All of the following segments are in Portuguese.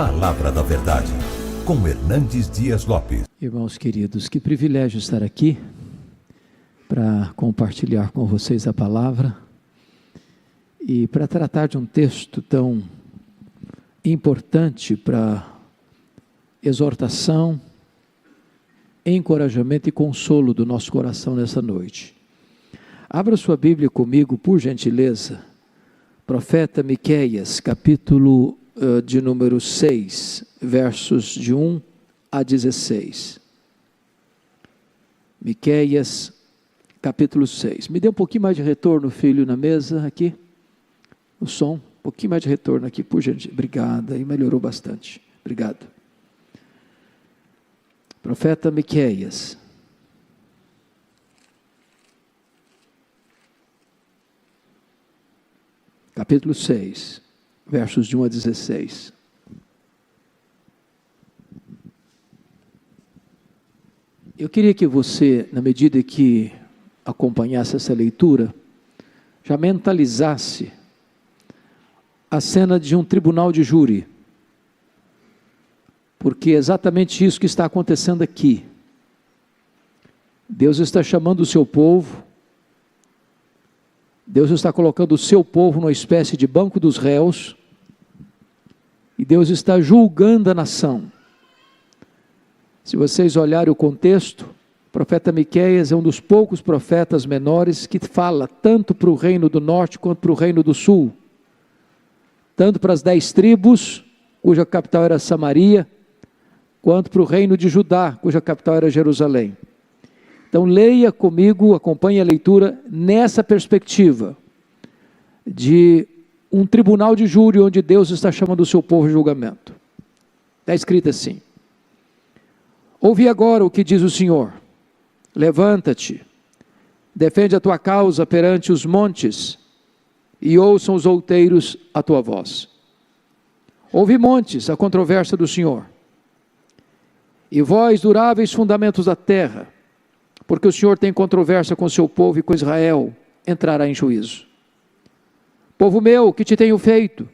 Palavra da Verdade, com Hernandes Dias Lopes. Irmãos queridos, que privilégio estar aqui para compartilhar com vocês a palavra e para tratar de um texto tão importante para exortação, encorajamento e consolo do nosso coração nessa noite. Abra sua Bíblia comigo, por gentileza, profeta Miqueias, capítulo de número 6, versos de 1 a 16. Miqueias, capítulo 6. Me dê um pouquinho mais de retorno, filho, na mesa aqui. O som, um pouquinho mais de retorno aqui, por gentileza. Obrigado, aí melhorou bastante. Obrigado. Profeta Miqueias. Capítulo 6, versos de 1 a 16. Eu queria que você, na medida que acompanhasse essa leitura, já mentalizasse a cena de um tribunal de júri, porque é exatamente isso que está acontecendo aqui. Deus está chamando o seu povo, Deus está colocando o seu povo numa espécie de banco dos réus, e Deus está julgando a nação. Se vocês olharem o contexto, o profeta Miqueias é um dos poucos profetas menores que fala tanto para o reino do norte quanto para o reino do sul, tanto para as 10 tribos, cuja capital era Samaria, quanto para o reino de Judá, cuja capital era Jerusalém. Então leia comigo, acompanhe a leitura nessa perspectiva de um tribunal de júri onde Deus está chamando o seu povo a julgamento. Está escrito assim: ouvi agora o que diz o Senhor, levanta-te, defende a tua causa perante os montes, e ouçam os outeiros a tua voz. Ouvi, montes, a controvérsia do Senhor, e vós, duráveis fundamentos da terra, porque o Senhor tem controvérsia com o seu povo, e com Israel entrará em juízo. Povo meu, que te tenho feito,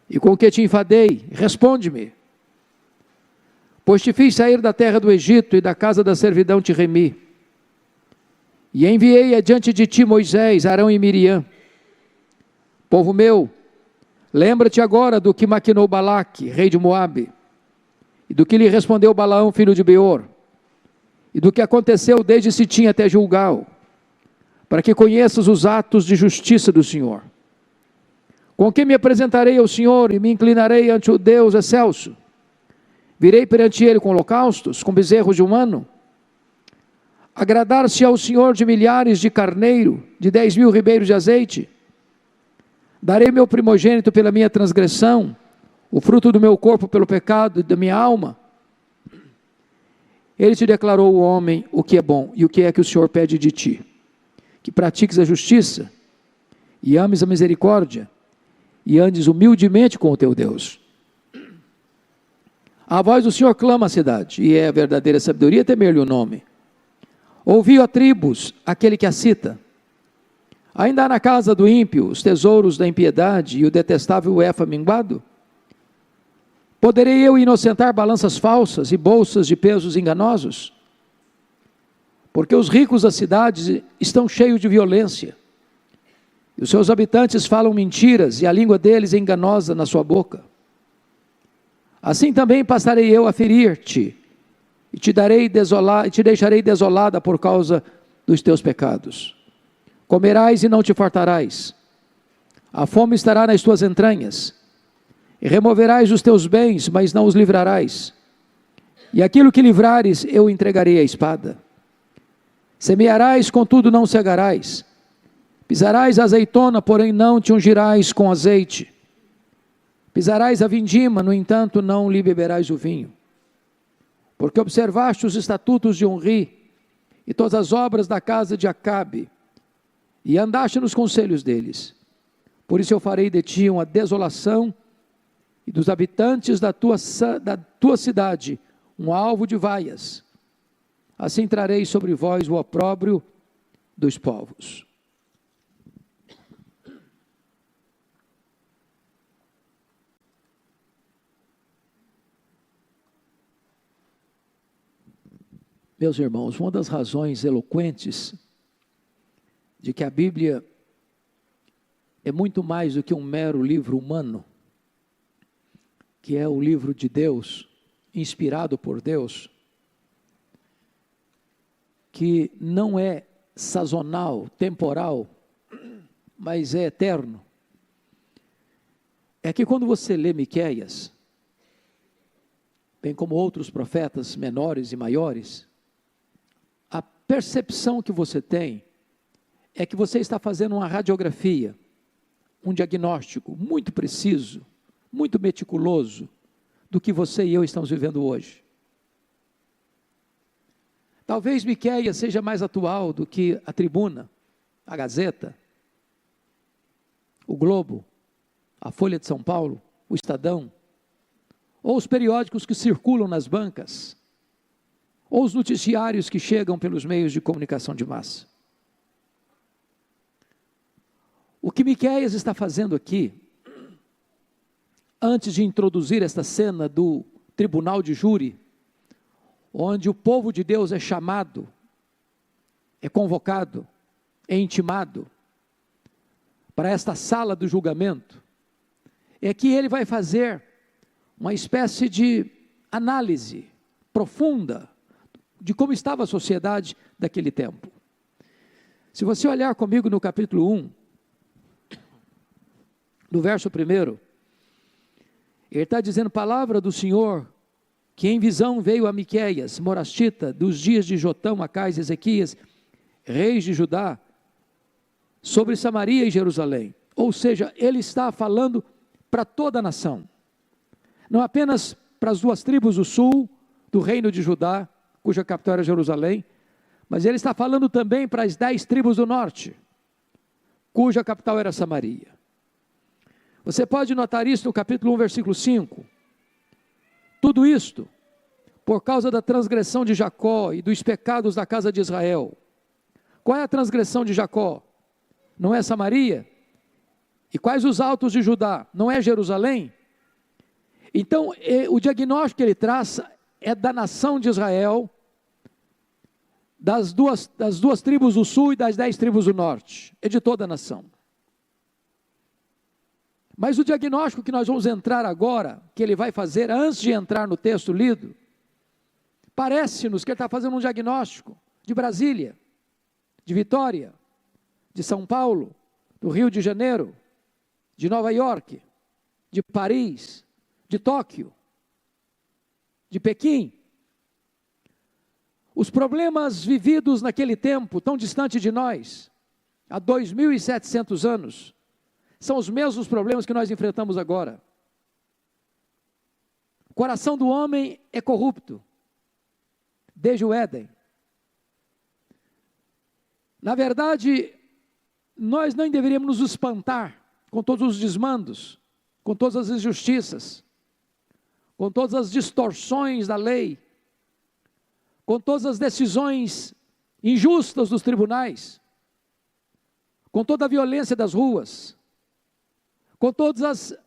e com o que te enfadei, responde-me. Pois te fiz sair da terra do Egito, e da casa da servidão te remi, e enviei adiante de ti Moisés, Arão e Miriam. Povo meu, lembra-te agora do que maquinou Balaque, rei de Moabe, e do que lhe respondeu Balaão, filho de Beor, e do que aconteceu desde Sitim até Gilgal, para que conheças os atos de justiça do Senhor. Com que me apresentarei ao Senhor e me inclinarei ante o Deus excelso? Virei perante ele com holocaustos, com bezerros de um ano? Agradar-se ao Senhor de milhares de carneiro, de 10.000 ribeiros de azeite? Darei meu primogênito pela minha transgressão, o fruto do meu corpo pelo pecado da minha alma? Ele te declarou, o homem, o que é bom, e o que é que o Senhor pede de ti: que pratiques a justiça, e ames a misericórdia, e andes humildemente com o teu Deus. A voz do Senhor clama a cidade, e é a verdadeira sabedoria temer-lhe o nome. Ouvi, ó tribos, aquele que a cita. Ainda há na casa do ímpio os tesouros da impiedade, e o detestável éfa minguado? Poderei eu inocentar balanças falsas e bolsas de pesos enganosos? Porque os ricos da cidade estão cheios de violência, e os seus habitantes falam mentiras, e a língua deles é enganosa na sua boca. Assim também passarei eu a ferir-te, e te deixarei desolada por causa dos teus pecados. Comerás e não te fartarás, a fome estará nas tuas entranhas, e removerás os teus bens, mas não os livrarás, e aquilo que livrares eu entregarei à espada. Semearás, contudo não cegarás, pisarás a azeitona, porém não te ungirás com azeite, pisarás a vindima, no entanto não lhe beberás o vinho, porque observaste os estatutos de Onri, e todas as obras da casa de Acabe, e andaste nos conselhos deles. Por isso eu farei de ti uma desolação, e dos habitantes da tua cidade um alvo de vaias. Assim trarei sobre vós o opróbrio dos povos. Meus irmãos, uma das razões eloquentes de que a Bíblia é muito mais do que um mero livro humano, que é o livro de Deus, inspirado por Deus, que não é sazonal, temporal, mas é eterno, é que quando você lê Miqueias, bem como outros profetas menores e maiores, a percepção que você tem é que você está fazendo uma radiografia, um diagnóstico muito preciso, muito meticuloso do que você e eu estamos vivendo hoje. Talvez Miqueias seja mais atual do que a Tribuna, a Gazeta, o Globo, a Folha de São Paulo, o Estadão, ou os periódicos que circulam nas bancas, ou os noticiários que chegam pelos meios de comunicação de massa. O que Miqueias está fazendo aqui, antes de introduzir esta cena do tribunal de júri, onde o povo de Deus é chamado, é convocado, é intimado para esta sala do julgamento, é que ele vai fazer uma espécie de análise profunda de como estava a sociedade daquele tempo. Se você olhar comigo no capítulo 1, no verso 1, ele está dizendo: palavra do Senhor, que em visão veio a Miqueias, morastita, dos dias de Jotão, Acais e Ezequias, reis de Judá, sobre Samaria e Jerusalém. Ou seja, ele está falando para toda a nação, não apenas para as 2 tribos do sul, do reino de Judá, cuja capital era Jerusalém, mas ele está falando também para as 10 tribos do norte, cuja capital era Samaria. Você pode notar isso no capítulo 1, versículo 5. Tudo isto por causa da transgressão de Jacó e dos pecados da casa de Israel. Qual é a transgressão de Jacó? Não é Samaria? E quais os altos de Judá? Não é Jerusalém? Então, o diagnóstico que ele traça é da nação de Israel, das duas tribos do sul e das 10 tribos do norte, é de toda a nação. Mas o diagnóstico que nós vamos entrar agora, que ele vai fazer antes de entrar no texto lido, parece-nos que ele está fazendo um diagnóstico de Brasília, de Vitória, de São Paulo, do Rio de Janeiro, de Nova York, de Paris, de Tóquio, de Pequim. Os problemas vividos naquele tempo, tão distante de nós, há 2.700 anos, são os mesmos problemas que nós enfrentamos agora. O coração do homem é corrupto, desde o Éden. Na verdade, nós não deveríamos nos espantar com todos os desmandos, com todas as injustiças, com todas as distorções da lei, com todas as decisões injustas dos tribunais, com toda a violência das ruas, com todas as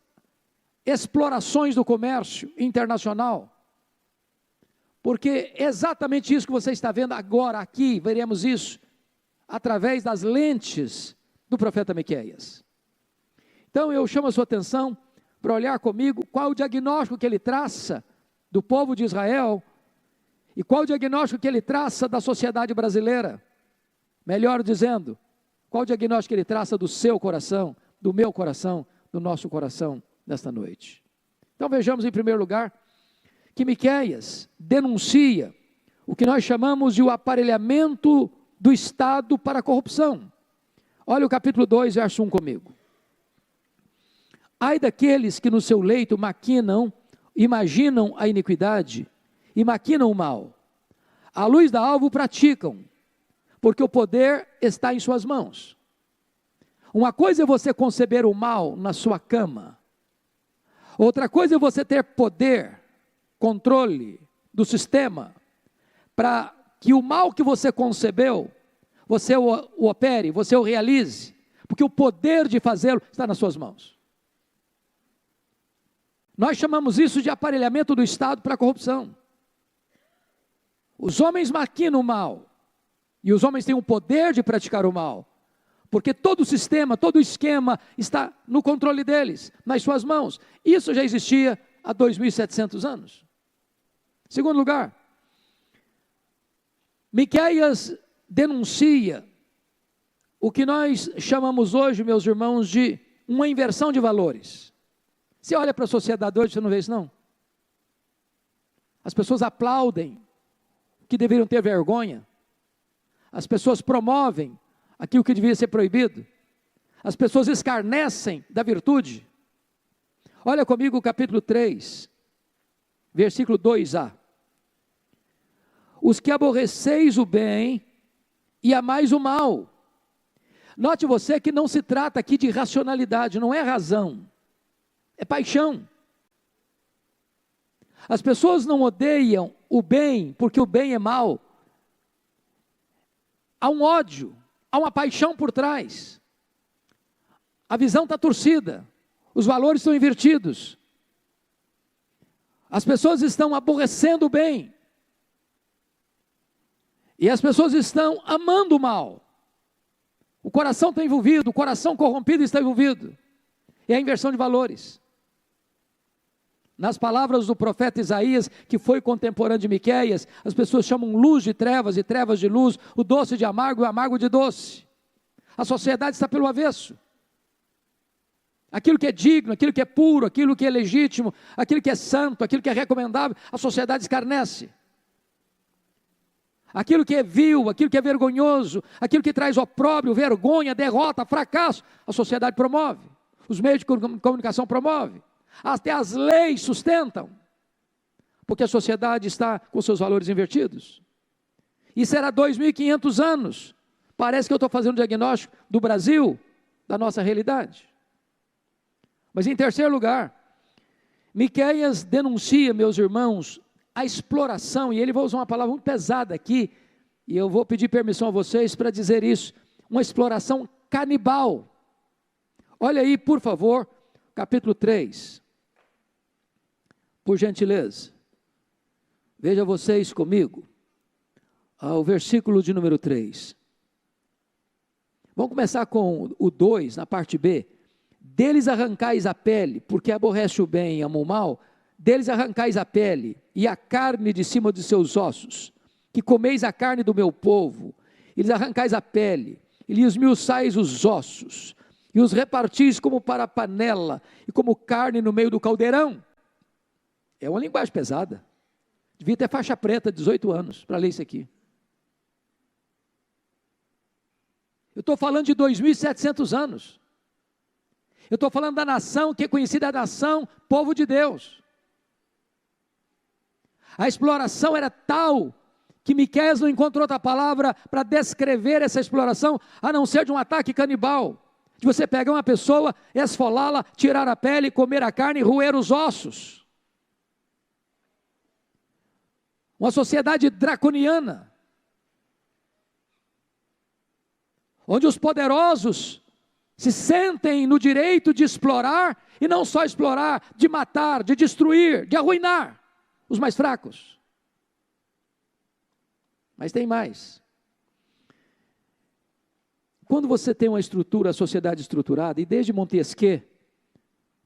explorações do comércio internacional, porque é exatamente isso que você está vendo agora, aqui, veremos isso, através das lentes do profeta Miqueias. Então eu chamo a sua atenção para olhar comigo qual o diagnóstico que ele traça do povo de Israel, e qual o diagnóstico que ele traça da sociedade brasileira, melhor dizendo, qual o diagnóstico que ele traça do seu coração, do meu coração, do nosso coração nesta noite. Então vejamos em primeiro lugar que Miqueias denuncia o que nós chamamos de o aparelhamento do Estado para a corrupção. Olha o capítulo 2, verso 1 comigo. Ai daqueles que no seu leito maquinam, imaginam a iniquidade e maquinam o mal. À luz da alva o praticam, porque o poder está em suas mãos. Uma coisa é você conceber o mal na sua cama. Outra coisa é você ter poder, controle do sistema, para que o mal que você concebeu, você o opere, você o realize, porque o poder de fazê-lo está nas suas mãos. Nós chamamos isso de aparelhamento do Estado para a corrupção. Os homens maquinam o mal, e os homens têm o poder de praticar o mal, porque todo o sistema, todo o esquema está no controle deles, nas suas mãos. Isso já existia há 2.700 anos. Segundo lugar, Miqueias denuncia o que nós chamamos hoje, meus irmãos, de uma inversão de valores. Você olha para a sociedade hoje, você não vê isso não? As pessoas aplaudem o que deveriam ter vergonha. As pessoas promovem aquilo que devia ser proibido. As pessoas escarnecem da virtude. Olha comigo o capítulo 3, versículo 2a. Os que aborreceis o bem e amais o mal. Note você que não se trata aqui de racionalidade, não é razão, é paixão. As pessoas não odeiam o bem porque o bem é mal. Há um ódio, há uma paixão por trás. A visão está torcida, os valores estão invertidos. As pessoas estão aborrecendo o bem. E as pessoas estão amando o mal. O coração está envolvido, o coração corrompido está envolvido. É a inversão de valores. Nas palavras do profeta Isaías, que foi contemporâneo de Miqueias, as pessoas chamam luz de trevas e trevas de luz, o doce de amargo e o amargo de doce. A sociedade está pelo avesso. Aquilo que é digno, aquilo que é puro, aquilo que é legítimo, aquilo que é santo, aquilo que é recomendável, a sociedade escarnece. Aquilo que é vil, aquilo que é vergonhoso, aquilo que traz opróbrio, vergonha, derrota, fracasso, a sociedade promove. Os meios de comunicação promovem. Até as leis sustentam, porque a sociedade está com seus valores invertidos. Isso era 2.500 anos. Parece que eu estou fazendo um diagnóstico do Brasil, da nossa realidade. Mas em terceiro lugar, Miqueias denuncia, meus irmãos, a exploração, e ele vai usar uma palavra muito pesada aqui, e eu vou pedir permissão a vocês para dizer isso, uma exploração canibal. Olha aí, por favor, capítulo 3. Por gentileza, veja vocês comigo, o versículo de número 3. Vamos começar com o 2, na parte B. Deles arrancais a pele, porque aborrece o bem e ama o mal, deles arrancais a pele e a carne de cima de seus ossos, que comeis a carne do meu povo, e lhes arrancais a pele, e lhes esmiuçais os ossos, e os repartis como para a panela, e como carne no meio do caldeirão. É uma linguagem pesada. Devia ter faixa preta, 18 anos, para ler isso aqui. Eu estou falando de 2.700 anos. Eu estou falando da nação que é conhecida a nação, povo de Deus. A exploração era tal que Miqueias não encontrou outra palavra para descrever essa exploração, a não ser de um ataque canibal. De você pegar uma pessoa, esfolá-la, tirar a pele, comer a carne e roer os ossos. Uma sociedade draconiana, onde os poderosos se sentem no direito de explorar, e não só explorar, de matar, de destruir, de arruinar os mais fracos. Mas tem mais. Quando você tem uma estrutura, a sociedade estruturada, e desde Montesquieu,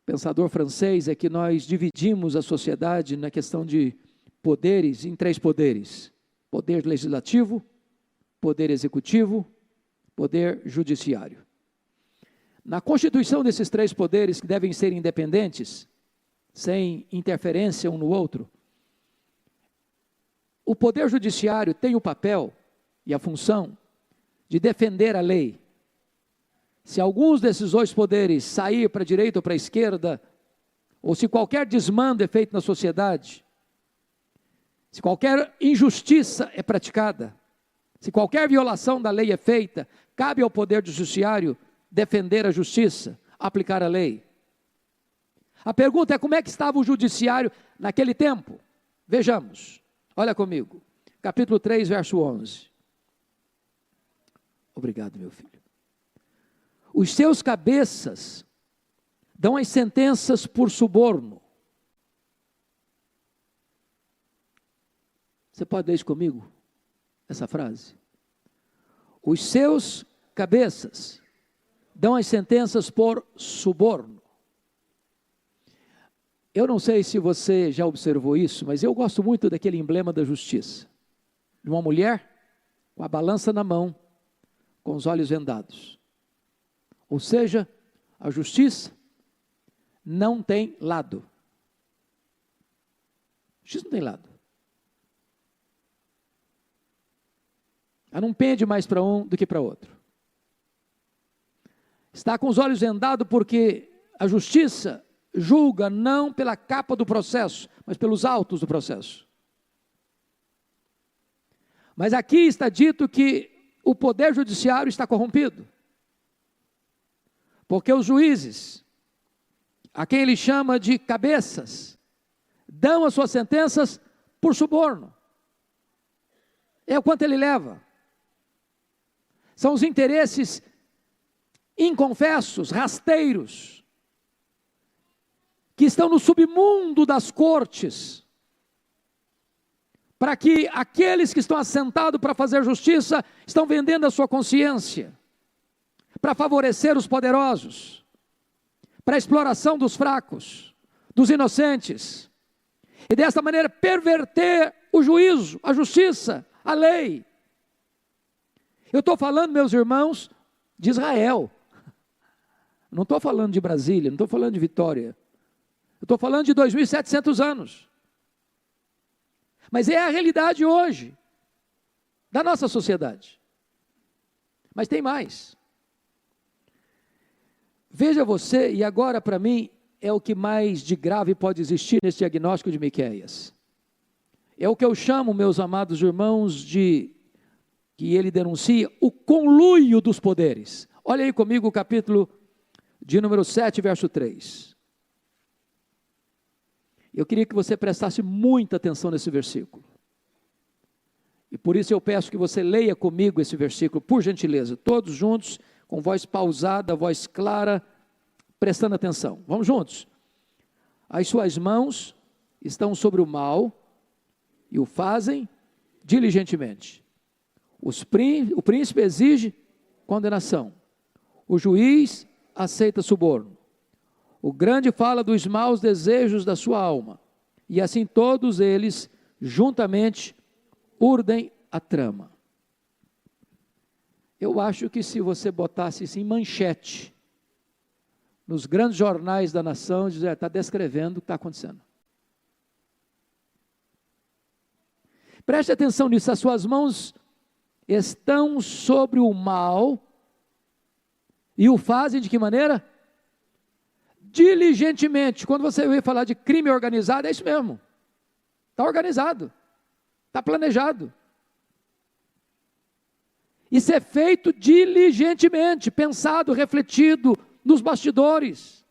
pensador francês, é que nós dividimos a sociedade na questão de poderes em 3 poderes: poder legislativo, poder executivo, poder judiciário. Na constituição desses 3 poderes, que devem ser independentes, sem interferência um no outro, o poder judiciário tem o papel e a função de defender a lei. Se alguns desses 2 poderes sair para a direita ou para a esquerda, ou se qualquer desmando é feito na sociedade, se qualquer injustiça é praticada, se qualquer violação da lei é feita, cabe ao poder judiciário defender a justiça, aplicar a lei. A pergunta é: como é que estava o judiciário naquele tempo? Vejamos, olha comigo, capítulo 3, verso 11. Obrigado, meu filho. Os seus cabeças dão as sentenças por suborno. Você pode ler isso comigo? Essa frase. Os seus cabeças dão as sentenças por suborno. Eu não sei se você já observou isso, mas eu gosto muito daquele emblema da justiça. De uma mulher com a balança na mão, com os olhos vendados. Ou seja, a justiça não tem lado. A justiça não tem lado. Ela não pende mais para um do que para outro. Está com os olhos vendados porque a justiça julga não pela capa do processo, mas pelos autos do processo. Mas aqui está dito que o poder judiciário está corrompido. Porque os juízes, a quem ele chama de cabeças, dão as suas sentenças por suborno. É o quanto ele leva. São os interesses inconfessos, rasteiros, que estão no submundo das cortes, para que aqueles que estão assentados para fazer justiça, estão vendendo a sua consciência, para favorecer os poderosos, para a exploração dos fracos, dos inocentes, e desta maneira perverter o juízo, a justiça, a lei. Eu estou falando, meus irmãos, de Israel, não estou falando de Brasília, não estou falando de Vitória, eu estou falando de 2.700 anos, mas é a realidade hoje, da nossa sociedade. Mas tem mais. Veja você, e agora para mim, é o que mais de grave pode existir nesse diagnóstico de Miqueias. É o que eu chamo, meus amados irmãos, de, que ele denuncia, o conluio dos poderes. Olha aí comigo o capítulo de número 7, verso 3. Eu queria que você prestasse muita atenção nesse versículo. E por isso eu peço que você leia comigo esse versículo, por gentileza, todos juntos, com voz pausada, voz clara, prestando atenção. Vamos juntos. As suas mãos estão sobre o mal e o fazem diligentemente. O príncipe exige condenação. O juiz aceita suborno. O grande fala dos maus desejos da sua alma. E assim todos eles, juntamente, urdem a trama. Eu acho que se você botasse isso em manchete, nos grandes jornais da nação, está descrevendo o que está acontecendo. Preste atenção nisso, as suas mãos estão sobre o mal, e o fazem de que maneira? Diligentemente. Quando você ouvir falar de crime organizado, é isso mesmo. Está organizado, está planejado. Isso é feito diligentemente, pensado, refletido nos bastidores.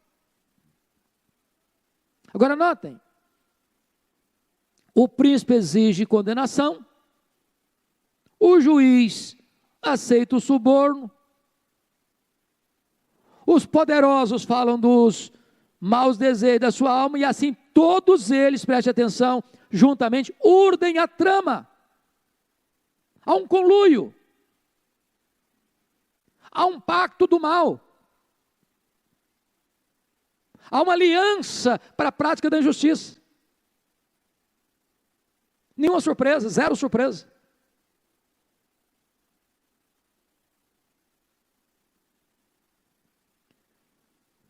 Agora notem, o príncipe exige condenação, o juiz aceita o suborno, os poderosos falam dos maus desejos da sua alma, e assim todos eles, preste atenção, juntamente urdem a trama. Há um conluio, há um pacto do mal, há uma aliança para a prática da injustiça. Nenhuma surpresa, zero surpresa.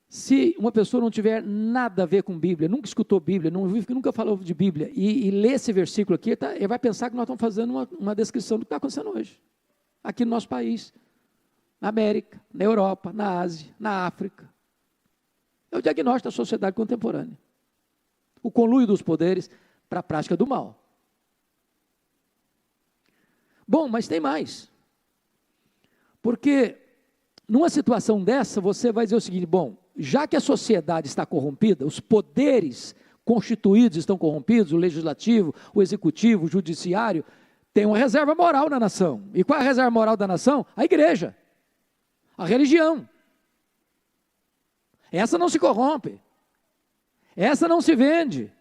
Se uma pessoa não tiver nada a ver com Bíblia, nunca escutou Bíblia, nunca falou de Bíblia, e lê esse versículo aqui, ele vai pensar que nós estamos fazendo uma descrição do que está acontecendo hoje, aqui no nosso país, na América, na Europa, na Ásia, na África. É o diagnóstico da sociedade contemporânea. O conluio dos poderes para a prática do mal. Bom, mas tem mais. Porque numa situação dessa, você vai dizer o seguinte, bom, já que a sociedade está corrompida, os poderes constituídos estão corrompidos, o legislativo, o executivo, o judiciário, tem uma reserva moral na nação. E qual é a reserva moral da nação? A igreja, a religião. Essa não se corrompe, essa não se vende.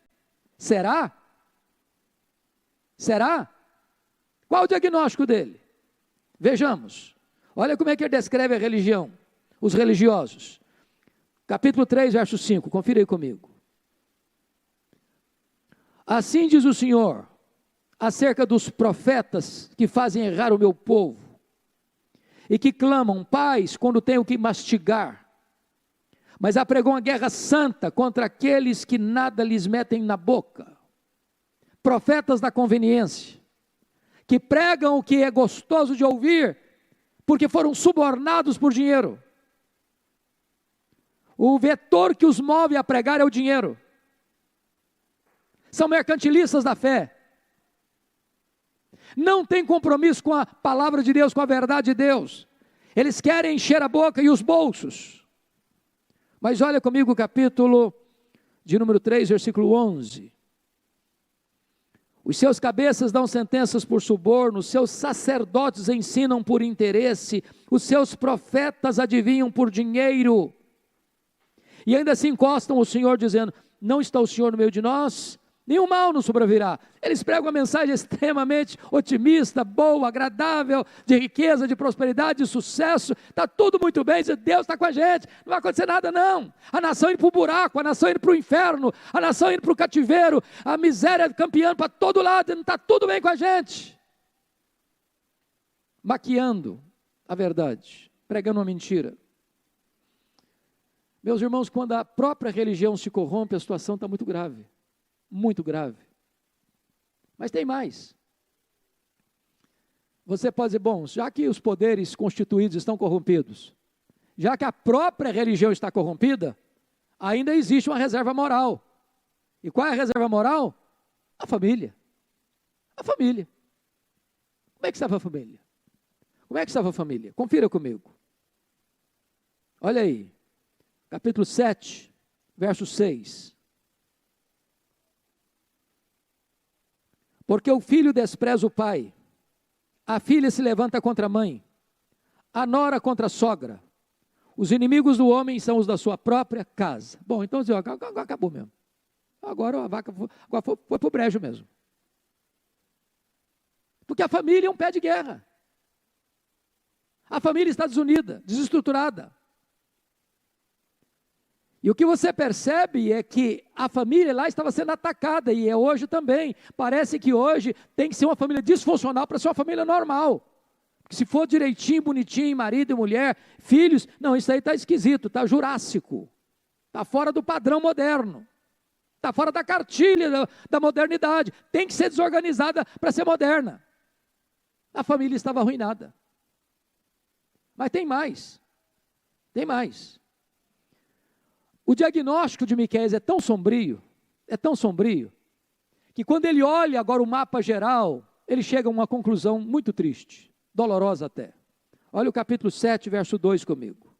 Será? Será? Qual o diagnóstico dele? Vejamos. Olha como é que ele descreve a religião, os religiosos. Capítulo 3, verso 5, confira aí comigo. Assim diz o Senhor, acerca dos profetas que fazem errar o meu povo, e que clamam paz quando têm o que mastigar, mas apregam a guerra santa contra aqueles que nada lhes metem na boca. Profetas da conveniência, que pregam o que é gostoso de ouvir, porque foram subornados por dinheiro. O vetor que os move a pregar é o dinheiro. São mercantilistas da fé. Não tem compromisso com a palavra de Deus, com a verdade de Deus. Eles querem encher a boca e os bolsos. Mas olha comigo o capítulo de número 3, versículo 11. Os seus cabeças dão sentenças por suborno, os seus sacerdotes ensinam por interesse, os seus profetas adivinham por dinheiro. E ainda se encostam o Senhor dizendo, não está o Senhor no meio de nós? Nenhum mal nos sobrevirá. Eles pregam uma mensagem extremamente otimista, boa, agradável, de riqueza, de prosperidade, de sucesso. Está tudo muito bem, Deus está com a gente, não vai acontecer nada não. A nação indo para o buraco, a nação indo para o inferno, a nação indo para o cativeiro, a miséria campeando para todo lado, não está tudo bem com a gente. Maquiando a verdade, pregando uma mentira. Meus irmãos, quando a própria religião se corrompe, a situação está muito grave. Muito grave. Mas tem mais. Você pode dizer, bom, já que os poderes constituídos estão corrompidos, já que a própria religião está corrompida, ainda existe uma reserva moral. E qual é a reserva moral? A família. A família. Como é que estava a família? Como é que estava a família? Confira comigo. Olha aí. Capítulo 7, verso 6. Porque o filho despreza o pai, a filha se levanta contra a mãe, a nora contra a sogra. Os inimigos do homem são os da sua própria casa. Bom, então agora acabou mesmo. Agora a vaca foi para o brejo mesmo. Porque a família é um pé de guerra. A família está desunida, desestruturada. E o que você percebe é que a família lá estava sendo atacada, e é hoje também. Parece que hoje tem que ser uma família disfuncional para ser uma família normal. Porque se for direitinho, bonitinho, marido e mulher, filhos, não, isso aí está esquisito, está jurássico. Está fora do padrão moderno. Está fora da cartilha da modernidade. Tem que ser desorganizada para ser moderna. A família estava arruinada. Mas tem mais. Tem mais. O diagnóstico de Miqueias é tão sombrio, que quando ele olha agora o mapa geral, ele chega a uma conclusão muito triste, dolorosa até. Olha o capítulo 7, verso 2 comigo.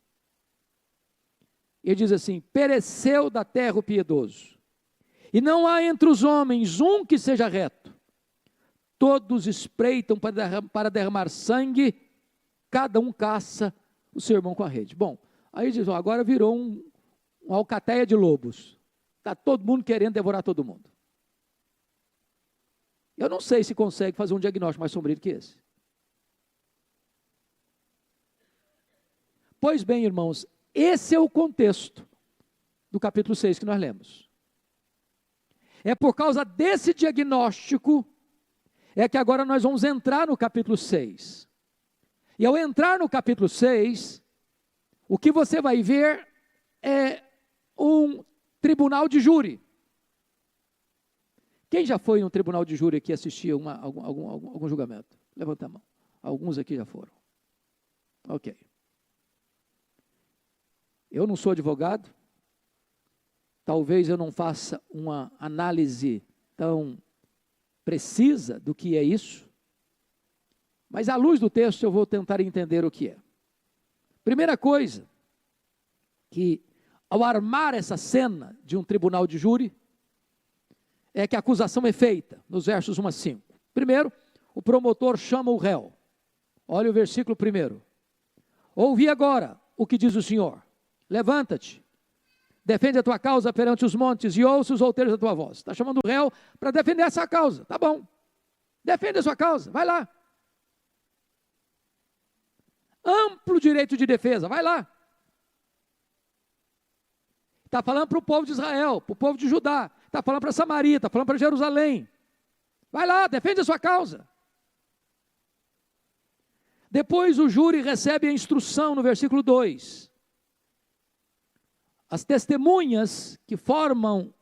Ele diz assim, pereceu da terra o piedoso, e não há entre os homens um que seja reto. Todos espreitam para derramar sangue, cada um caça o seu irmão com a rede. Bom, aí diz, agora virou uma alcateia de lobos. Está todo mundo querendo devorar todo mundo. Eu não sei se consegue fazer um diagnóstico mais sombrio que esse. Pois bem, irmãos, esse é o contexto do capítulo 6 que nós lemos. É por causa desse diagnóstico é que agora nós vamos entrar no capítulo 6. E ao entrar no capítulo 6, o que você vai ver é um tribunal de júri. Quem já foi num tribunal de júri aqui assistir algum julgamento? Levanta a mão. Alguns aqui já foram. Ok. Eu não sou advogado. Talvez eu não faça uma análise tão precisa do que é isso. Mas à luz do texto eu vou tentar entender o que é. Primeira coisa, que ao armar essa cena de um tribunal de júri, é que a acusação é feita, nos versos 1 a 5. Primeiro, o promotor chama o réu. Olha o versículo 1. Ouvi agora o que diz o Senhor. Levanta-te, defende a tua causa perante os montes e ouça os outeiros da tua voz. Está chamando o réu para defender essa causa. Tá bom. Defende a sua causa, vai lá. amplo direito de defesa, vai lá. Está falando para o povo de Israel, para o povo de Judá, está falando para Samaria, está falando para Jerusalém. Vai lá, defende a sua causa. Depois o júri recebe a instrução no versículo 2. As testemunhas que formam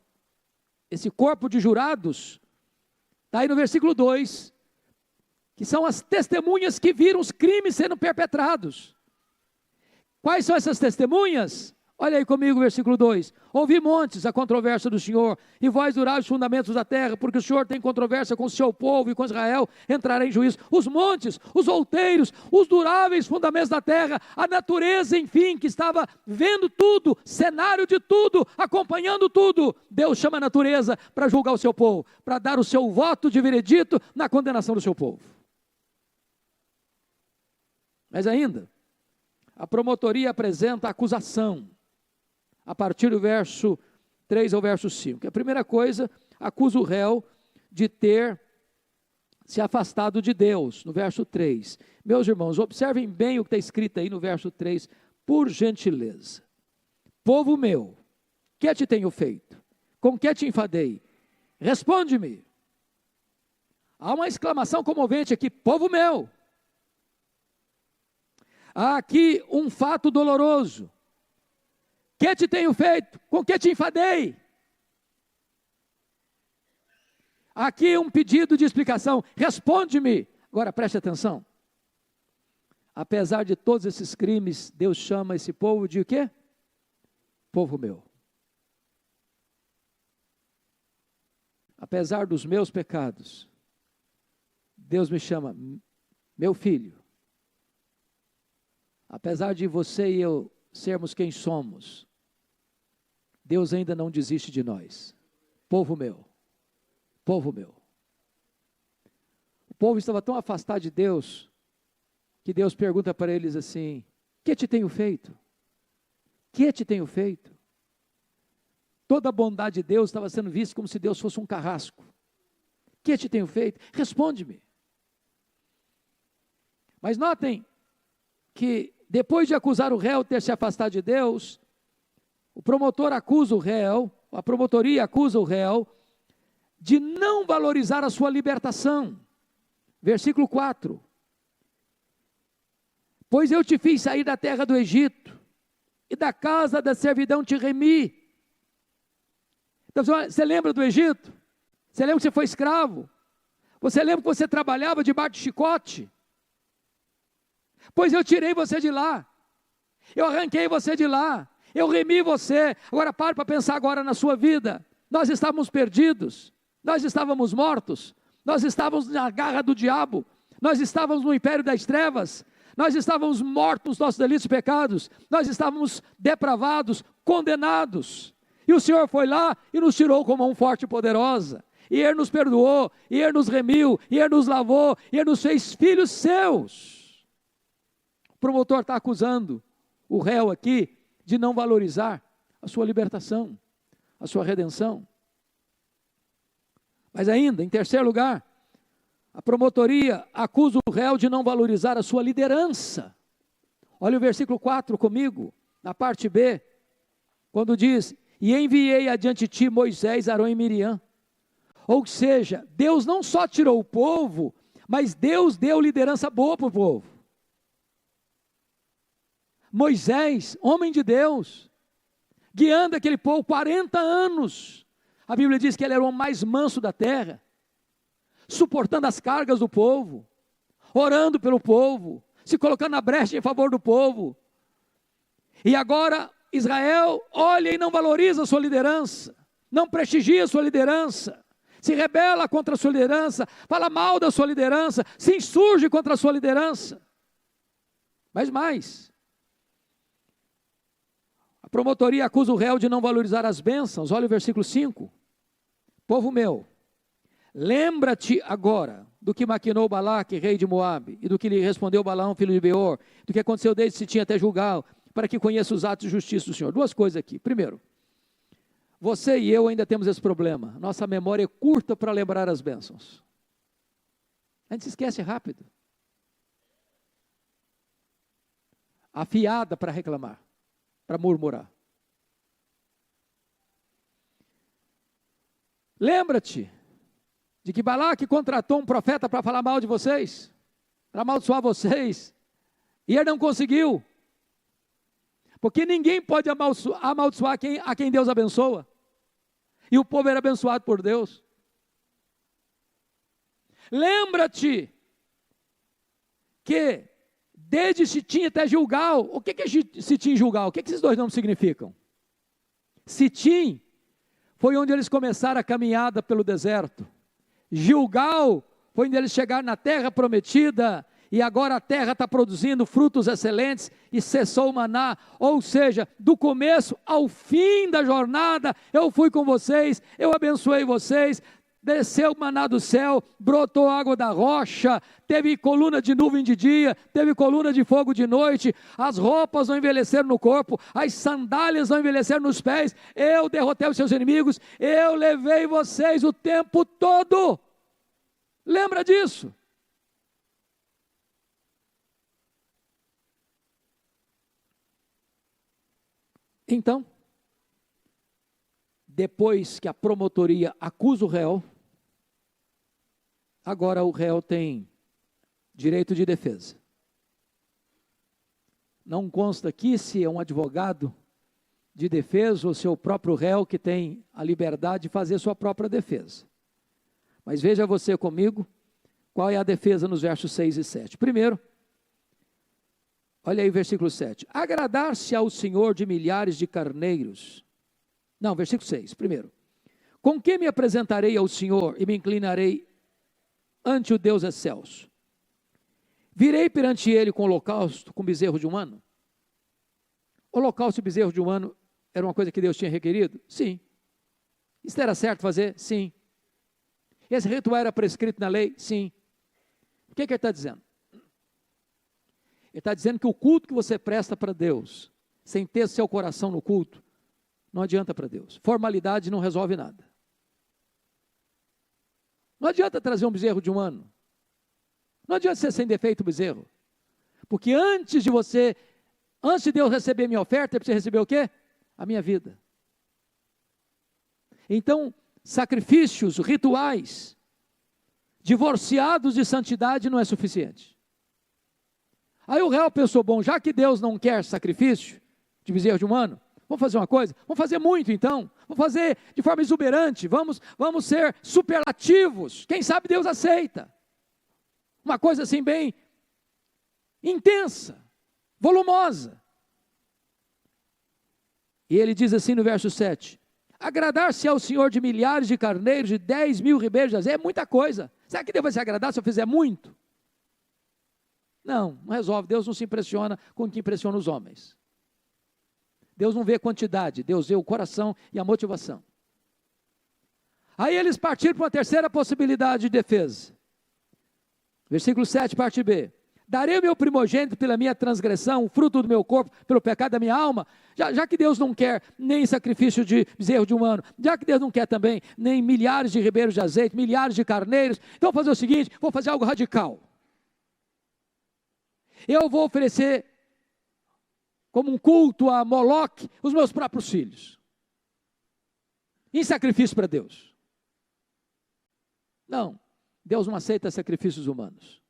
esse corpo de jurados, está aí no versículo 2, que são as testemunhas que viram os crimes sendo perpetrados. Quais são essas testemunhas? Olha aí comigo o versículo 2. Ouvi montes a controvérsia do Senhor, e vós durai os fundamentos da terra, porque o Senhor tem controvérsia com o seu povo e com Israel, entrará em juízo. Os montes, os outeiros, os duráveis fundamentos da terra, a natureza, enfim, que estava vendo tudo, cenário de tudo, acompanhando tudo. Deus chama a natureza para julgar o seu povo, para dar o seu voto de veredito na condenação do seu povo. Mas ainda, a promotoria apresenta a acusação, a partir do verso 3 ao verso 5. A primeira coisa, acusa o réu de ter se afastado de Deus, no verso 3. Meus irmãos, observem bem o que está escrito aí no verso 3, por gentileza. Povo meu, que te tenho feito? Com que te enfadei? Responde-me. Há uma exclamação comovente aqui, povo meu. Há aqui um fato doloroso. Que te tenho feito? Com que te enfadei? Aqui um pedido de explicação. Responde-me. Agora preste atenção. Apesar de todos esses crimes, Deus chama esse povo de o quê? Povo meu. Apesar dos meus pecados, Deus me chama meu filho. Apesar de você e eu sermos quem somos, Deus ainda não desiste de nós. Povo meu, povo meu. O povo estava tão afastado de Deus, que Deus pergunta para eles assim, que te tenho feito? Que te tenho feito? Toda a bondade de Deus estava sendo vista como se Deus fosse um carrasco. Que te tenho feito? Responde-me. Mas notem que depois de acusar o réu ter se afastado de Deus, o promotor acusa o réu, a promotoria acusa o réu, de não valorizar a sua libertação. Versículo 4. Pois eu te fiz sair da terra do Egito, e da casa da servidão te remi. Então, você lembra do Egito? Você lembra que você foi escravo? Você lembra que você trabalhava debaixo de chicote? Pois eu tirei você de lá, eu arranquei você de lá, eu remi você. Agora pare para pensar agora na sua vida. Nós estávamos perdidos, nós estávamos mortos, nós estávamos na garra do diabo, nós estávamos no império das trevas, nós estávamos mortos nos nossos delitos e pecados, nós estávamos depravados, condenados, e o Senhor foi lá e nos tirou com mão forte e poderosa, e Ele nos perdoou, e Ele nos remiu, e Ele nos lavou, e Ele nos fez filhos seus. O promotor está acusando o réu aqui de não valorizar a sua libertação, a sua redenção. Mas ainda, em terceiro lugar, a promotoria acusa o réu de não valorizar a sua liderança. Olha o versículo 4 comigo, na parte B, quando diz, e enviei adiante de ti Moisés, Arão e Miriam. Ou seja, Deus não só tirou o povo, mas Deus deu liderança boa para o povo. Moisés, homem de Deus, guiando aquele povo 40 anos. A Bíblia diz que ele era o mais manso da terra, suportando as cargas do povo, orando pelo povo, se colocando na brecha em favor do povo. E agora Israel olha e não valoriza a sua liderança, não prestigia a sua liderança, se rebela contra a sua liderança, fala mal da sua liderança, se insurge contra a sua liderança. Mas mais, a promotoria acusa o réu de não valorizar as bênçãos. Olha o versículo 5. Povo meu, lembra-te agora do que maquinou Balaque, rei de Moabe, e do que lhe respondeu Balaão, filho de Beor, do que aconteceu desde Sitim até Gilgal, para que conheça os atos de justiça do Senhor. Duas coisas aqui. Primeiro, você e eu ainda temos esse problema. Nossa memória é curta para lembrar as bênçãos. A gente se esquece rápido. afiada para reclamar, para murmurar. Lembra-te de que Balaque contratou um profeta para falar mal de vocês, para amaldiçoar vocês, e ele não conseguiu, porque ninguém pode amaldiçoar a quem Deus abençoa, e o povo era abençoado por Deus. Lembra-te que desde Sitim até Gilgal, o que é Sitim e Gilgal? O que esses dois nomes significam? Sitim foi onde eles começaram a caminhada pelo deserto. Gilgal foi onde eles chegaram na terra prometida, e agora a terra está produzindo frutos excelentes, e cessou o maná, ou seja, do começo ao fim da jornada, eu fui com vocês, eu abençoei vocês, desceu o maná do céu, brotou água da rocha, teve coluna de nuvem de dia, teve coluna de fogo de noite, as roupas não envelheceram no corpo, as sandálias não envelheceram nos pés, eu derrotei os seus inimigos, eu levei vocês o tempo todo. Lembra disso? Então, depois que a promotoria acusa o réu, agora o réu tem direito de defesa. Não consta aqui se é um advogado de defesa ou se é o próprio réu que tem a liberdade de fazer sua própria defesa. Mas veja você comigo, qual é a defesa nos versos 6 e 7. Primeiro, olha aí o versículo 7. Agradar-se ao Senhor de milhares de carneiros. Não, versículo 6, primeiro. Com que me apresentarei ao Senhor e me inclinarei ante o Deus excelso? Virei perante ele com holocausto, com bezerro de um ano? Holocausto e bezerro de um ano era uma coisa que Deus tinha requerido? Sim. Isso era certo fazer? Sim. Esse ritual era prescrito na lei? Sim. O que ele está dizendo? Ele está dizendo que o culto que você presta para Deus, sem ter seu coração no culto, não adianta para Deus. Formalidade não resolve nada. Não adianta trazer um bezerro de um ano. Não adianta ser sem defeito o bezerro. Porque antes de Deus receber minha oferta, ele precisa receber o quê? A minha vida. Então, sacrifícios, rituais, divorciados de santidade não é suficiente. Aí o réu pensou, bom, já que Deus não quer sacrifício de bezerro de um ano, vamos fazer uma coisa? Vamos fazer muito então, vamos fazer de forma exuberante, vamos ser superlativos, quem sabe Deus aceita. Uma coisa assim bem intensa, volumosa. E ele diz assim no verso 7, agradar-se ao Senhor de milhares de carneiros, de 10.000 ribeiros de azeite, é muita coisa. Será que Deus vai se agradar se eu fizer muito? Não resolve. Deus não se impressiona com o que impressiona os homens. Deus não vê quantidade, Deus vê o coração e a motivação. Aí eles partiram para uma terceira possibilidade de defesa. Versículo 7, parte B. Darei o meu primogênito pela minha transgressão, o fruto do meu corpo, pelo pecado da minha alma. Já que Deus não quer nem sacrifício de bezerro de um ano, já que Deus não quer também nem milhares de ribeiros de azeite, milhares de carneiros, então vou fazer o seguinte, vou fazer algo radical. Eu vou oferecer como um culto a Moloque os meus próprios filhos. Em sacrifício para Deus. Não, Deus não aceita sacrifícios humanos.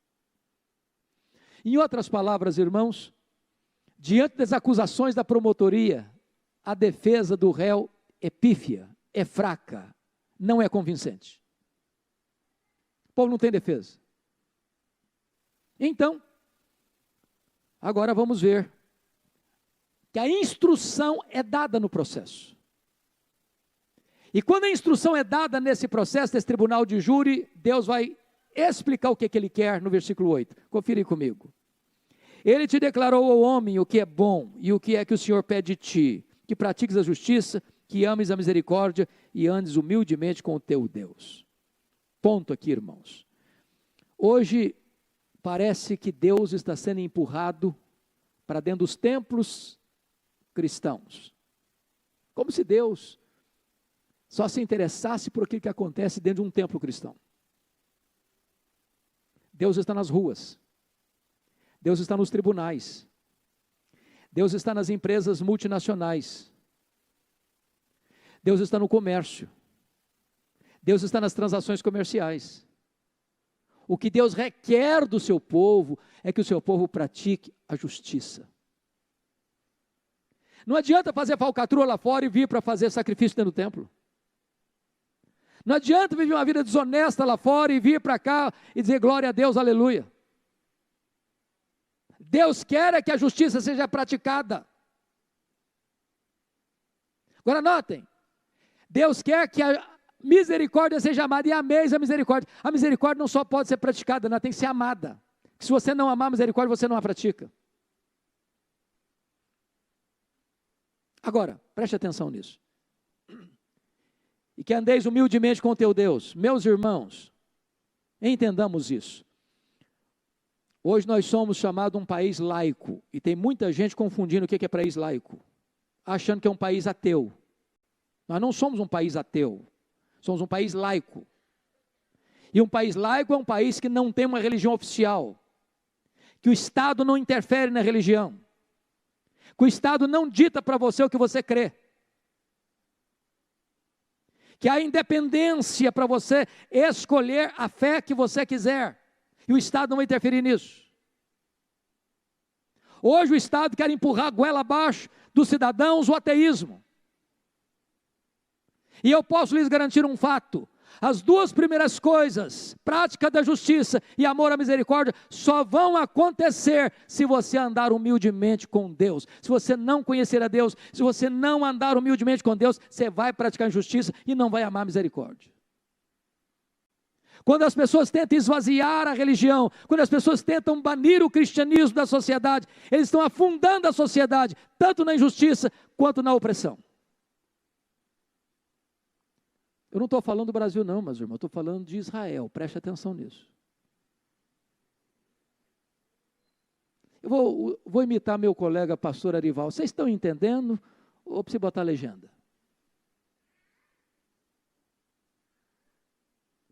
Em outras palavras, irmãos, diante das acusações da promotoria, a defesa do réu é pífia, é fraca, não é convincente. O povo não tem defesa. Então, agora vamos ver que a instrução é dada no processo. E quando a instrução é dada nesse processo, nesse tribunal de júri, Deus vai explicar o que ele quer no versículo 8. Confira aí comigo. Ele te declarou ao homem o que é bom e o que é que o Senhor pede de ti, que pratiques a justiça, que ames a misericórdia e andes humildemente com o teu Deus. Ponto aqui, irmãos. Hoje parece que Deus está sendo empurrado para dentro dos templos cristãos. Como se Deus só se interessasse por aquilo que acontece dentro de um templo cristão. Deus está nas ruas. Deus está nos tribunais. Deus está nas empresas multinacionais. Deus está no comércio. Deus está nas transações comerciais. O que Deus requer do seu povo é que o seu povo pratique a justiça. Não adianta fazer falcatrua lá fora e vir para fazer sacrifício dentro do templo. Não adianta viver uma vida desonesta lá fora e vir para cá e dizer glória a Deus, aleluia. Deus quer é que a justiça seja praticada. Agora notem, Deus quer que a misericórdia seja amada, e ameis a misericórdia. A misericórdia não só pode ser praticada, ela tem que ser amada. Se você não amar a misericórdia, você não a pratica. Agora, preste atenção nisso. E que andeis humildemente com o teu Deus. Meus irmãos, entendamos isso. Hoje nós somos chamados um país laico, e tem muita gente confundindo o que é país laico, achando que é um país ateu. Nós não somos um país ateu, somos um país laico. E um país laico é um país que não tem uma religião oficial, que o Estado não interfere na religião, que o Estado não dita para você o que você crê, que há independência para você escolher a fé que você quiser, e o Estado não vai interferir nisso. Hoje o Estado quer empurrar a goela abaixo dos cidadãos o ateísmo. E eu posso lhes garantir um fato: as duas primeiras coisas, prática da justiça e amor à misericórdia, só vão acontecer se você andar humildemente com Deus. Se você não conhecer a Deus, se você não andar humildemente com Deus, você vai praticar injustiça e não vai amar a misericórdia. Quando as pessoas tentam esvaziar a religião, quando as pessoas tentam banir o cristianismo da sociedade, eles estão afundando a sociedade, tanto na injustiça quanto na opressão. Eu não estou falando do Brasil não, mas irmão, eu estou falando de Israel, preste atenção nisso. Eu vou imitar meu colega pastor Arival. Vocês estão entendendo ou preciso botar a legenda?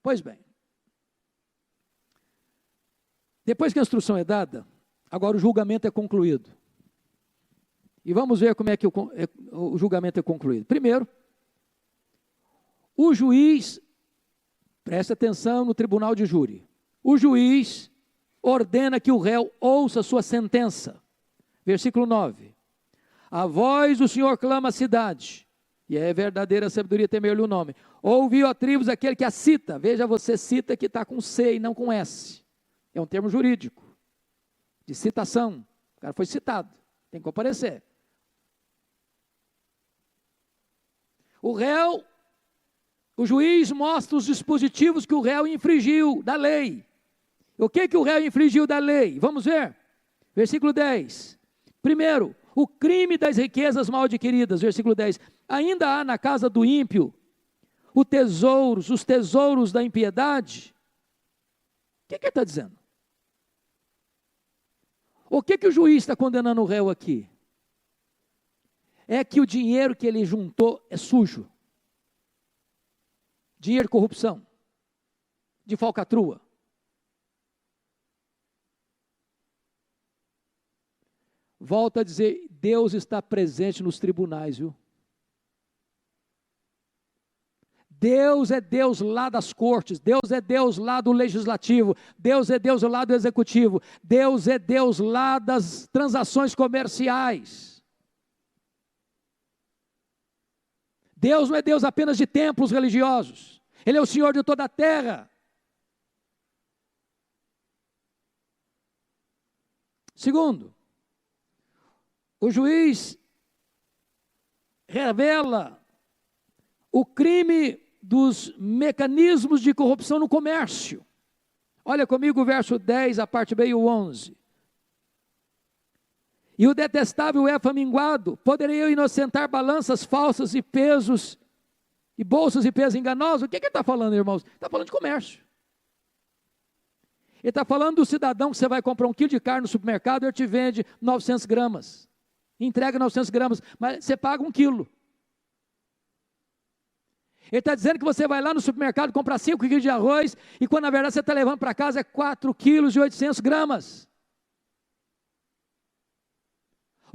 Pois bem, depois que a instrução é dada, agora o julgamento é concluído. E vamos ver como é que o julgamento é concluído. Primeiro, o juiz, presta atenção no tribunal de júri, o juiz ordena que o réu ouça sua sentença. Versículo 9. A voz do Senhor clama a cidade, e é verdadeira sabedoria temer-lhe o nome. Ouviu a tribos aquele que a cita. Veja, você cita que está com C e não com S. É um termo jurídico, de citação. O cara foi citado, tem que comparecer. O juiz mostra os dispositivos que o réu infringiu da lei. O que o réu infringiu da lei? Vamos ver. Versículo 10. Primeiro, o crime das riquezas mal adquiridas. Versículo 10. Ainda há na casa do ímpio os tesouros da impiedade. O que ele está dizendo? O que o juiz está condenando o réu aqui? É que o dinheiro que ele juntou é sujo. Dinheiro de corrupção, de falcatrua. Volto a dizer, Deus está presente nos tribunais, viu? Deus é Deus lá das cortes, Deus é Deus lá do legislativo, Deus é Deus lá do executivo, Deus é Deus lá das transações comerciais. Deus não é Deus apenas de templos religiosos, Ele é o Senhor de toda a terra. Segundo, o juiz revela o crime dos mecanismos de corrupção no comércio. Olha comigo o verso 10, a parte B e o 11. E o detestável é faminguado, poderei eu inocentar balanças falsas e pesos, e bolsas e pesos enganosos? O que ele está falando, irmãos? Está falando de comércio. Ele está falando do cidadão que você vai comprar 1 quilo de carne no supermercado, ele te vende 900 gramas, entrega 900 gramas, mas você paga 1 quilo. Ele está dizendo que você vai lá no supermercado comprar 5 quilos de arroz, e quando na verdade você está levando para casa é 4 quilos e 800 gramas.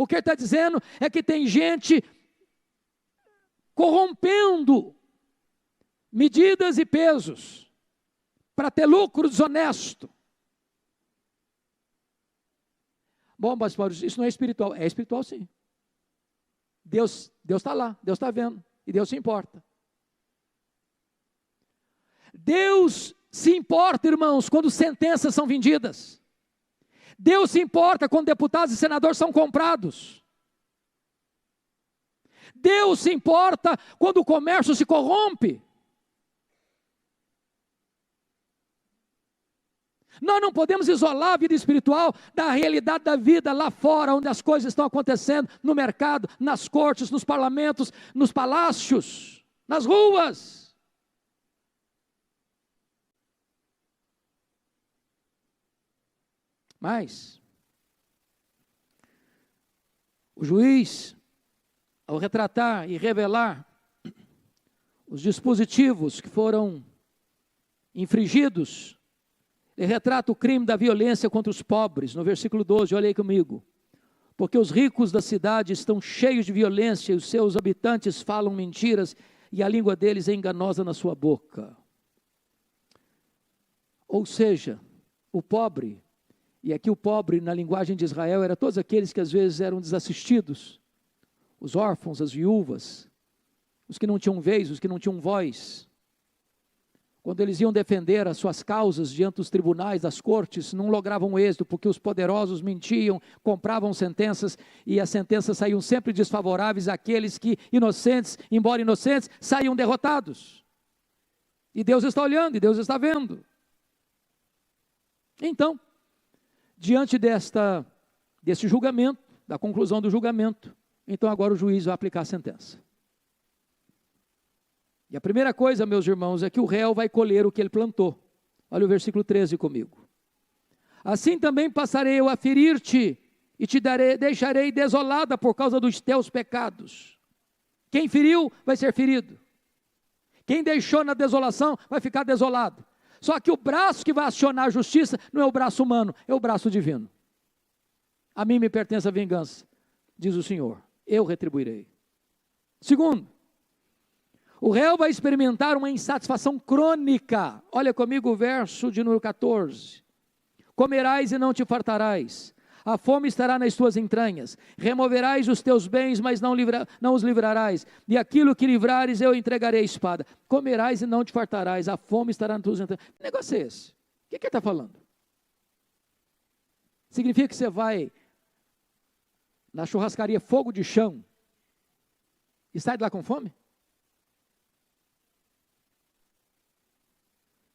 O que ele está dizendo é que tem gente corrompendo medidas e pesos para ter lucro desonesto. Bom, pastor, isso não é espiritual. É espiritual, sim. Deus está lá, Deus está vendo, e Deus se importa. Deus se importa, irmãos, quando sentenças são vendidas. Deus se importa quando deputados e senadores são comprados. Deus se importa quando o comércio se corrompe. Nós não podemos isolar a vida espiritual da realidade da vida lá fora, onde as coisas estão acontecendo, no mercado, nas cortes, nos parlamentos, nos palácios, nas ruas. Mas o juiz, ao retratar e revelar os dispositivos que foram infringidos, ele retrata o crime da violência contra os pobres, no versículo 12, olha aí comigo. Porque os ricos da cidade estão cheios de violência, e os seus habitantes falam mentiras, e a língua deles é enganosa na sua boca. Ou seja, o pobre, e aqui o pobre na linguagem de Israel, era todos aqueles que às vezes eram desassistidos, os órfãos, as viúvas, os que não tinham vez, os que não tinham voz. Quando eles iam defender as suas causas diante dos tribunais, das cortes, não logravam êxito, porque os poderosos mentiam, compravam sentenças, e as sentenças saíam sempre desfavoráveis àqueles que, inocentes, embora inocentes, saíam derrotados. E Deus está olhando, e Deus está vendo. Então, diante desse julgamento, da conclusão do julgamento, então agora o juiz vai aplicar a sentença. E a primeira coisa, meus irmãos, é que o réu vai colher o que ele plantou. Olha o versículo 13 comigo. Assim também passarei eu a ferir-te, e te deixarei desolada por causa dos teus pecados. Quem feriu vai ser ferido. Quem deixou na desolação vai ficar desolado. Só que o braço que vai acionar a justiça não é o braço humano, é o braço divino. A mim me pertence a vingança, diz o Senhor, eu retribuirei. Segundo, o réu vai experimentar uma insatisfação crônica. Olha comigo o verso de número 14. Comerás e não te fartarás. A fome estará nas tuas entranhas. Removerás os teus bens, mas não os livrarás. E aquilo que livrares eu entregarei à espada. Comerás e não te fartarás. A fome estará nas tuas entranhas. Que negócio é esse? O que ele está falando? Significa que você vai na churrascaria Fogo de Chão e sai de lá com fome?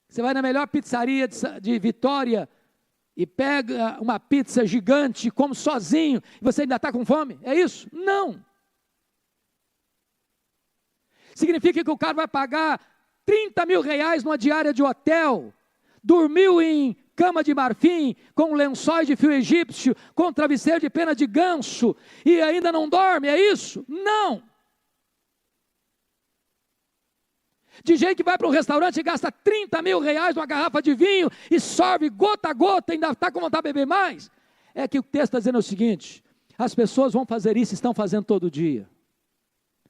Você vai na melhor pizzaria de Vitória e pega uma pizza gigante, come sozinho, e você ainda está com fome? É isso? Não. Significa que o cara vai pagar 30 mil reais numa diária de hotel, dormiu em cama de marfim, com lençóis de fio egípcio, com travesseiro de pena de ganso, e ainda não dorme, é isso? Não. De gente que vai para um restaurante e gasta 30 mil reais numa garrafa de vinho e sorve gota a gota e ainda está com vontade de beber mais. É que o texto está dizendo o seguinte: as pessoas vão fazer isso, estão fazendo todo dia,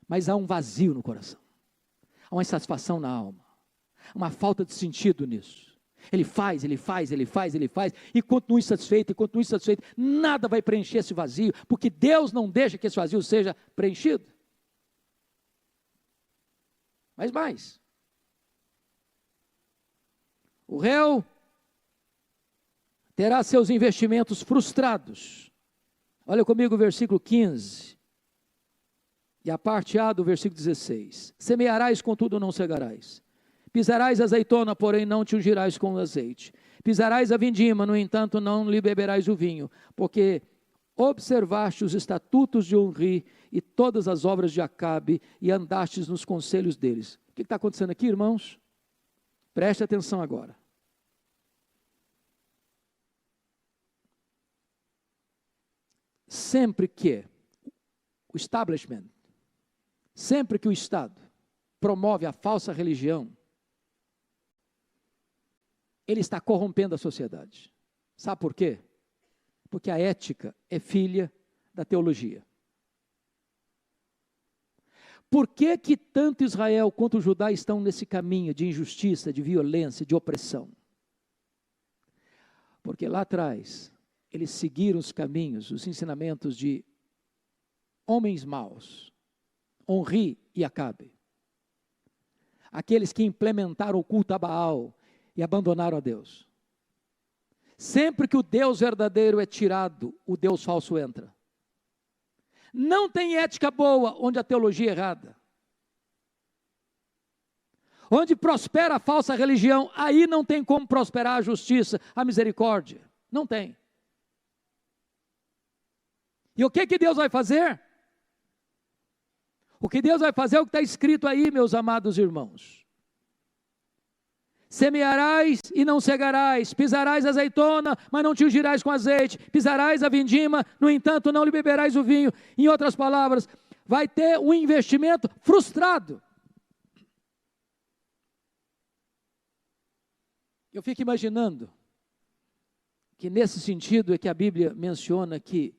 mas há um vazio no coração, há uma insatisfação na alma, uma falta de sentido nisso. Ele faz, e continua insatisfeito, nada vai preencher esse vazio, porque Deus não deixa que esse vazio seja preenchido. Mas mais, o réu terá seus investimentos frustrados. Olha comigo o versículo 15, e a parte A do versículo 16. Semearás, contudo não cegarás. Pisarás a azeitona, porém não te ungirás com azeite. Pisarás a vindima, no entanto não lhe beberás o vinho, porque observaste os estatutos de Onri e todas as obras de Acabe, e andastes nos conselhos deles. O que está acontecendo aqui, irmãos? Preste atenção agora. Sempre que o establishment, sempre que o Estado promove a falsa religião, ele está corrompendo a sociedade. Sabe por quê? Porque a ética é filha da teologia. Por que que tanto Israel quanto Judá estão nesse caminho de injustiça, de violência, de opressão? Porque lá atrás, eles seguiram os caminhos, os ensinamentos de homens maus, Onri e Acabe. Aqueles que implementaram o culto a Baal e abandonaram a Deus. Sempre que o Deus verdadeiro é tirado, o Deus falso entra. Não tem ética boa onde a teologia é errada. Onde prospera a falsa religião, aí não tem como prosperar a justiça, a misericórdia. Não tem. E o que que Deus vai fazer? O que Deus vai fazer é o que está escrito aí, meus amados irmãos. Semearás e não cegarás, pisarás a azeitona, mas não te ungirás com azeite, pisarás a vindima, no entanto não lhe beberás o vinho. Em outras palavras, vai ter um investimento frustrado. Eu fico imaginando que nesse sentido é que a Bíblia menciona que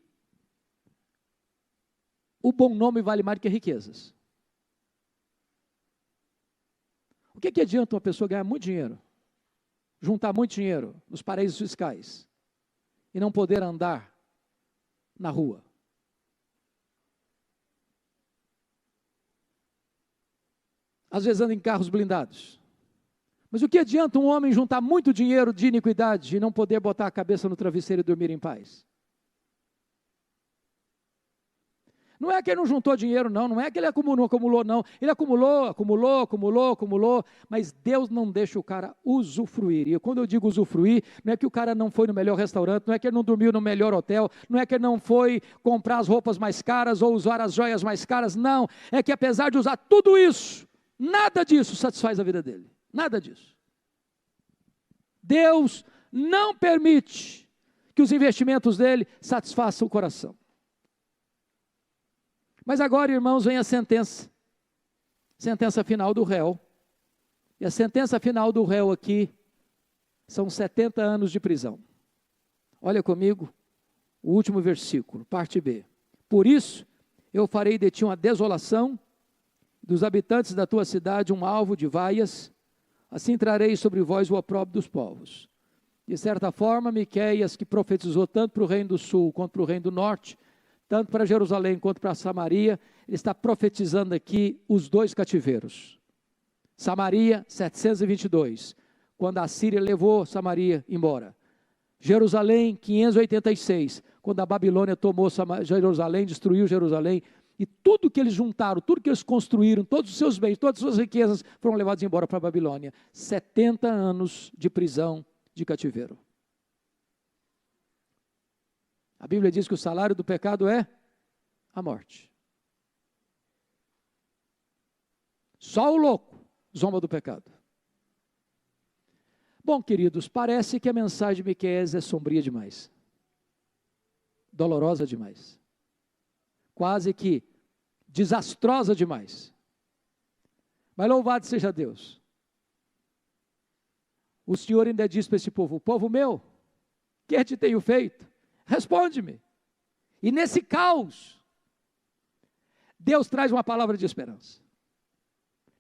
o bom nome vale mais do que riquezas. O que adianta uma pessoa ganhar muito dinheiro, juntar muito dinheiro nos paraísos fiscais e não poder andar na rua? Às vezes anda em carros blindados. Mas o que adianta um homem juntar muito dinheiro de iniquidade e não poder botar a cabeça no travesseiro e dormir em paz? Não é que ele não juntou dinheiro, não é que ele acumulou, não. Ele acumulou, mas Deus não deixa o cara usufruir. E quando eu digo usufruir, não é que o cara não foi no melhor restaurante, não é que ele não dormiu no melhor hotel, não é que ele não foi comprar as roupas mais caras ou usar as joias mais caras, não. É que apesar de usar tudo isso, nada disso satisfaz a vida dele. Nada disso. Deus não permite que os investimentos dele satisfaçam o coração. Mas agora, irmãos, vem a sentença final do réu. E a sentença final do réu aqui são 70 anos de prisão. Olha comigo o último versículo, parte B. Por isso, eu farei de ti uma desolação, dos habitantes da tua cidade um alvo de vaias, assim trarei sobre vós o opróbrio dos povos. De certa forma, Miqueias, que profetizou tanto para o reino do sul quanto para o reino do norte, tanto para Jerusalém quanto para Samaria, ele está profetizando aqui os dois cativeiros. Samaria, 722, quando a Síria levou Samaria embora. Jerusalém, 586, quando a Babilônia tomou Jerusalém, destruiu Jerusalém, e tudo que eles juntaram, tudo que eles construíram, todos os seus bens, todas as suas riquezas, foram levados embora para a Babilônia. 70 anos de prisão, de cativeiro. A Bíblia diz que o salário do pecado é a morte. Só o louco zomba do pecado. Bom, queridos, parece que a mensagem de Miqueias é sombria demais. Dolorosa demais. Quase que desastrosa demais. Mas louvado seja Deus. O Senhor ainda diz para esse povo: povo meu, que te tenho feito? Responde-me. E nesse caos, Deus traz uma palavra de esperança.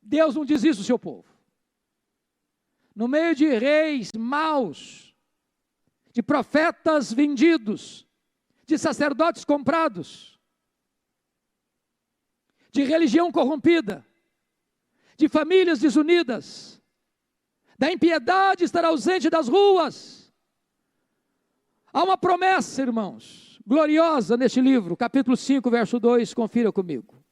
Deus não diz isso ao seu povo. No meio de reis maus, de profetas vendidos, de sacerdotes comprados, de religião corrompida, de famílias desunidas, da impiedade estar ausente das ruas, há uma promessa, irmãos, gloriosa neste livro, capítulo 5, verso 2, confira comigo.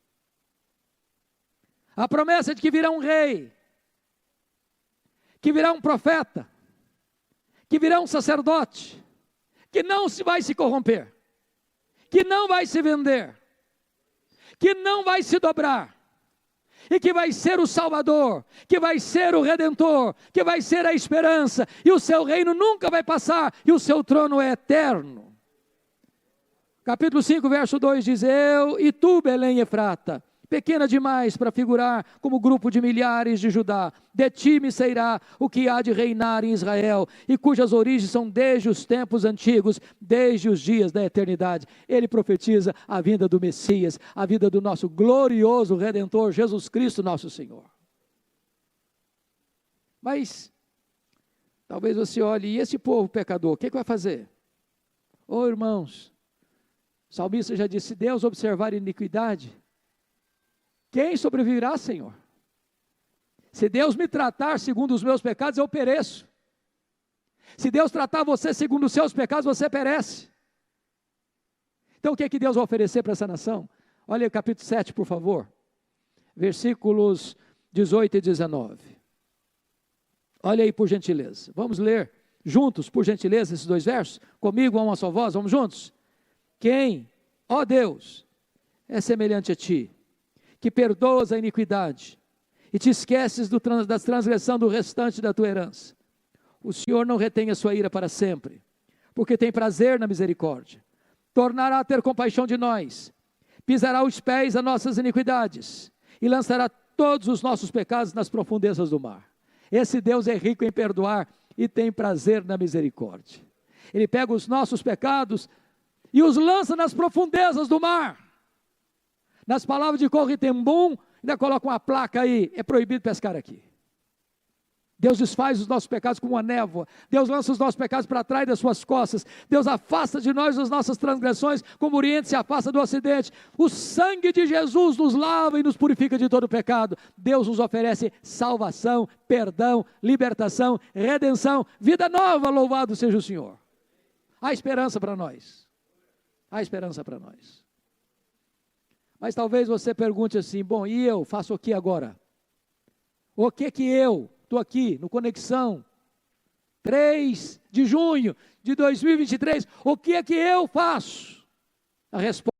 A promessa de que virá um rei, que virá um profeta, que virá um sacerdote, que não vai se corromper, que não vai se vender, que não vai se dobrar, e que vai ser o Salvador, que vai ser o Redentor, que vai ser a esperança, e o seu reino nunca vai passar, e o seu trono é eterno. Capítulo 5, verso 2 diz: eu e tu, Belém Efrata, pequena demais para figurar como grupo de milhares de Judá. De ti me sairá o que há de reinar em Israel, e cujas origens são desde os tempos antigos, desde os dias da eternidade. Ele profetiza a vinda do Messias, a vinda do nosso glorioso Redentor, Jesus Cristo, nosso Senhor. Mas, talvez você olhe, e esse povo pecador, o que vai fazer? Ô irmãos, o salmista já disse, se Deus observar iniquidade, quem sobreviverá, Senhor? Se Deus me tratar segundo os meus pecados, eu pereço. Se Deus tratar você segundo os seus pecados, você perece. Então o que é que Deus vai oferecer para essa nação? Olha aí o capítulo 7, por favor. Versículos 18 e 19. Olha aí por gentileza. Vamos ler juntos, por gentileza, esses dois versos? Comigo a uma só voz, vamos juntos? Quem, ó Deus, é semelhante a ti, que perdoas a iniquidade, e te esqueces da transgressão do restante da tua herança. O Senhor não retém a sua ira para sempre, porque tem prazer na misericórdia. Tornará a ter compaixão de nós, pisará os pés a nossas iniquidades, e lançará todos os nossos pecados nas profundezas do mar. Esse Deus é rico em perdoar, e tem prazer na misericórdia. Ele pega os nossos pecados, e os lança nas profundezas do mar. Nas palavras de Corritembum, ainda coloca uma placa aí, é proibido pescar aqui. Deus desfaz os nossos pecados como uma névoa. Deus lança os nossos pecados para trás das suas costas. Deus afasta de nós as nossas transgressões, como o Oriente se afasta do Ocidente. O sangue de Jesus nos lava e nos purifica de todo pecado. Deus nos oferece salvação, perdão, libertação, redenção, vida nova, louvado seja o Senhor. Há esperança para nós. Há esperança para nós. Mas talvez você pergunte assim, bom, e eu faço o que agora? O que eu, estou aqui no Conexão, 3 de junho de 2023, o que é que eu faço? A resposta